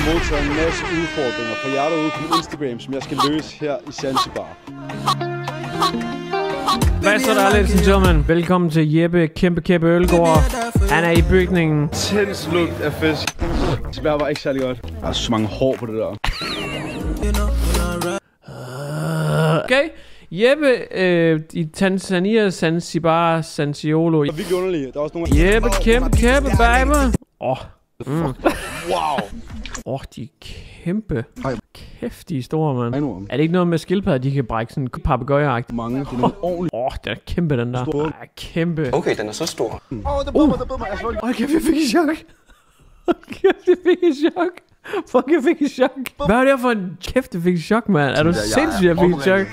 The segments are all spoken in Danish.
modtaget en masse udfordringer fra jer derude på Instagram, som jeg skal løse her i Zanzibar. Hvad så der, ladies and gentlemen? Velkommen til Jeppe Kæmpe Ølgaard. Han er i bygningen. Tens lugt af fisk. Det smager bare ikke særlig godt. Der er så mange hår på det der. Okay. Jeppe i Tanzania, Zanzibar, Sansiolo. Det er virkelig underligt. Der er også nogle... Jeppe Kæmpe baby. Wow. De er kæmpe. Kæft, de er store, mand. Er det ikke noget med skildpadder, de kan brække sådan en papegøjeagtigt? Mange. Det er noget ordentligt. Den er kæmpe, den der. Den er kæmpe. Okay, den er så stor. Det bummer mig. Kæft, jeg fik et chok. Fuck, jeg fik et chok. Hvad er det for en kæft, jeg fik et chok, mand? Er du sindssygt, jeg fik et chok?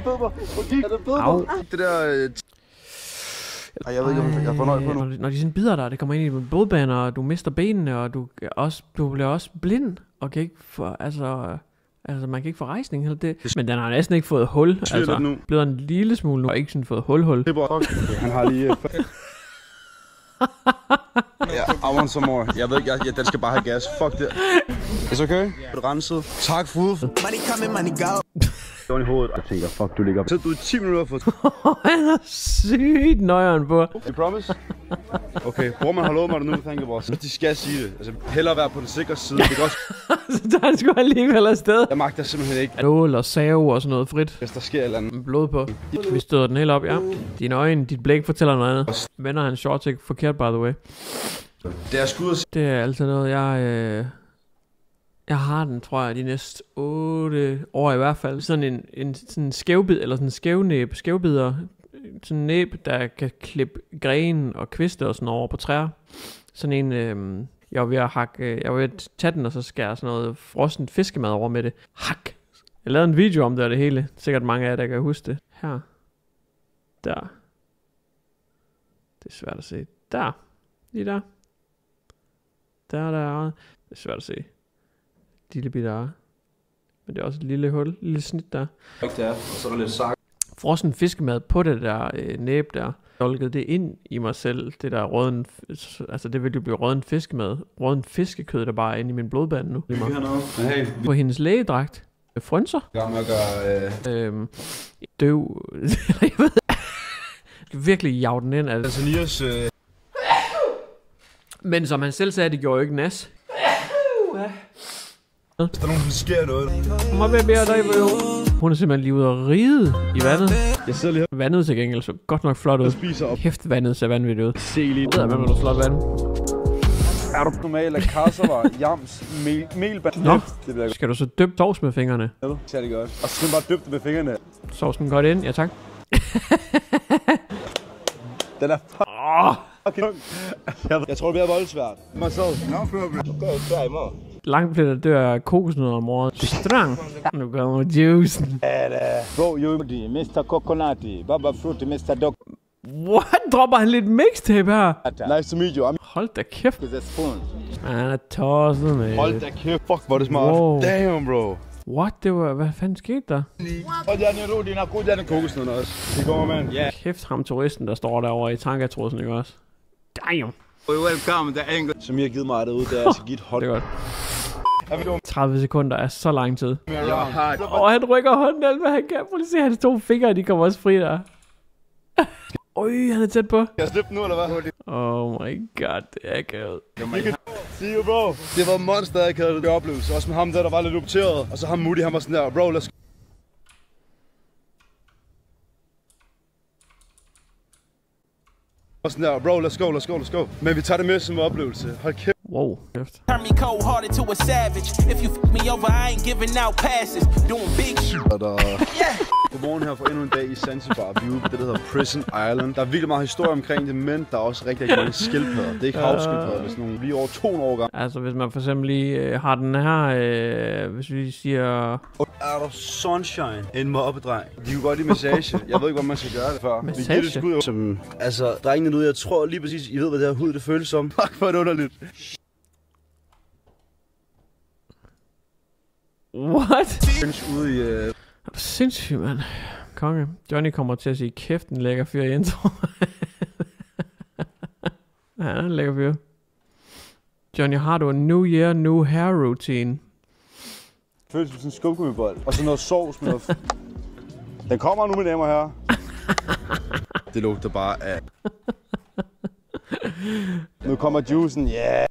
Au. Det der... Jeg ved ikke, om jeg får nøje på nu. Når de sådan bider dig, det kommer ind i blodbaner, og du mister benene, og du bliver også blind, og kan ikke få, altså man kan ikke få rejsning eller det. Men den har næsten ikke fået hul, altså blevet en lille smule nu, og ikke sådan fået hul. Han har lige... I want some more. Jeg ved ikke, den skal bare have gas. Fuck det. It's okay? Er du renset? Tak for ud. Money coming, money go. Det var i hovedet. Jeg tænker, fuck, du ligger op. Så du i 10 minutter for... Han er sygt nøjeren på. You promise? Okay, bror man har lovet mig det nu, thank you boss. De skal sige det. Altså, hellere være på den sikre side. Det kan også... Så tager han sgu alligevel afsted. Jeg magter simpelthen ikke. Nål og save og sådan noget frit. Hvis der sker et eller andet. Blod på. Vi støder den helt op, ja. Dine øjne, dit blik fortæller noget andet. Vender han shorts ikke forkert, by the way. Det er skud. Det er altid noget, jeg har den, tror jeg, de næste 8 år i hvert fald. Sådan en skævbid, eller sådan en skævbider. Sådan en næb, der kan klippe grenen og kviste og sådan over på træer. Sådan en, jeg var ved at tage den, og så skære sådan noget frossent fiskemad over med det. Hak! Jeg lavede en video om det og det hele. Sikkert mange af jer, der kan huske det. Her. Der. Det er svært at se. Der. Lige der. Der. Det er svært at se. Lille bitte der. Men det er også et lille hul. Lille snit der. Det er. Og så er der lidt sak. Frossen fiskemad på det der næb der. Dolkede det ind i mig selv. Det der røden... Altså det ville jo blive røden fiskemad. Røden fiskekød der bare inde i min blodband nu. På hendes lægedragt. Frønser. Døv. Jeg ved. Jeg virkelig jage den ind. Tanzanias... Men som han selv sagde, det gjorde jo ikke nas. Hvis der nogen, der sker noget. Hun er simpelthen lige ude og ride i vandet. Jeg sidder lige her. Vandet til gengæld så godt nok flot ud. Spiser op. Kæft, vandet ser vanvittigt ud. Se lige. Jeg ved, hvad man flot vand. Er du normalt af kasservar, jams, melband? Nå, skal du så dyppe sovs med fingrene? Ja, det er det godt. Og så skal man bare dyppe det med fingrene. Sovsen godt ind, ja tak. Den er fucking jeg tror, det bliver voldsvært. Mig så. Langt bliver der dør af kokosnødder om året. Strang. Nu kommer juicen. Bro, Mr. Coconati, Baba Fruity, Mr. Dog. What? Dropper han lidt mixtape her? Nice to meet you. Hold da kæft. Han er tosset, med. Hold da kæft. Fuck, hvor er det smart. Wow. Damn, bro. What? Det var... Hvad fanden skete der? Og jeg er dine gode kokosnødder også. Det går, mand. Yeah. Kæft ham turisten, der står derovre i tankatrussen, ikke også? Damn. Welcome to England. Som I har givet mig derude, det er altså givet hot. Det er godt. 30 sekunder er så lang tid. Ja. Han rykker hånden alt, hvad han kan. Prøv lige at se, hans 2 fingre, de kommer også fri der. Øj, han er tæt på. Skal jeg slippe nu, eller hvad? Oh my god, det er akavet. See you, bro. Det var monster, jeg havde det oplevelse. Også med ham der var lidt opteret. Og så ham Moody, han var sådan der, bro, let's og sådan der, bro, let's go. Men vi tager det med som oplevelse. Hold kæft. Wow, kæft. Turn me cold-hearted to a savage. If you fuck me over, I ain't giving out passes. Doing big shit. Godmorgen her for endnu en dag i Zanzibar. Vi er ude på det, der hedder Prison Island. Der er virkelig meget historie omkring det, men der er også rigtig mange skildpadder. Det er ikke havskildpadder, hvis nogle lige over 200 år gamle. Altså, hvis man for eksempel lige har den her, hvis vi siger... Er der sunshine? En mobbedreng. De kunne godt lide massage. Jeg ved ikke, hvordan man skal gøre det før. Massage? Vi giver det skud som... Altså, drengene nu, jeg tror lige præcis, I ved, hvad det her hud, det føles som. Fuck, hvor er det underligt. What? Ude i... Er du sindssygt, mand? Konge. Johnny kommer til at sige, kæft, en lækker fyr i intro. Ja, en lækker fyr. Johnny, har du en New Year, New Hair routine? Føles som sådan en skumgummibold. Og så noget sovs med noget... Den kommer nu, mine damer og herrer. Det lugter bare af... Nu kommer juicen, yeah!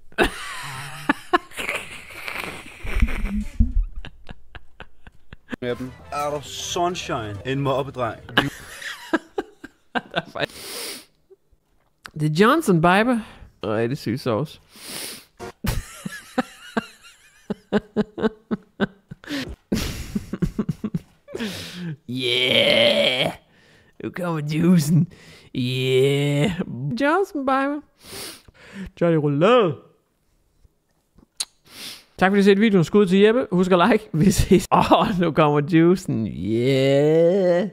Med dem. Er du sunshine? En mobbedreng. Det er Johnson, baby. Rigtig syg sauce. Yeah! Nu kommer juicen. Yeah! Johnson, baby. Johnny Roulade. Tak fordi I set videoen. Skud til Jeppe. Husk at like. Vi ses. Nu kommer juicen. Yeah!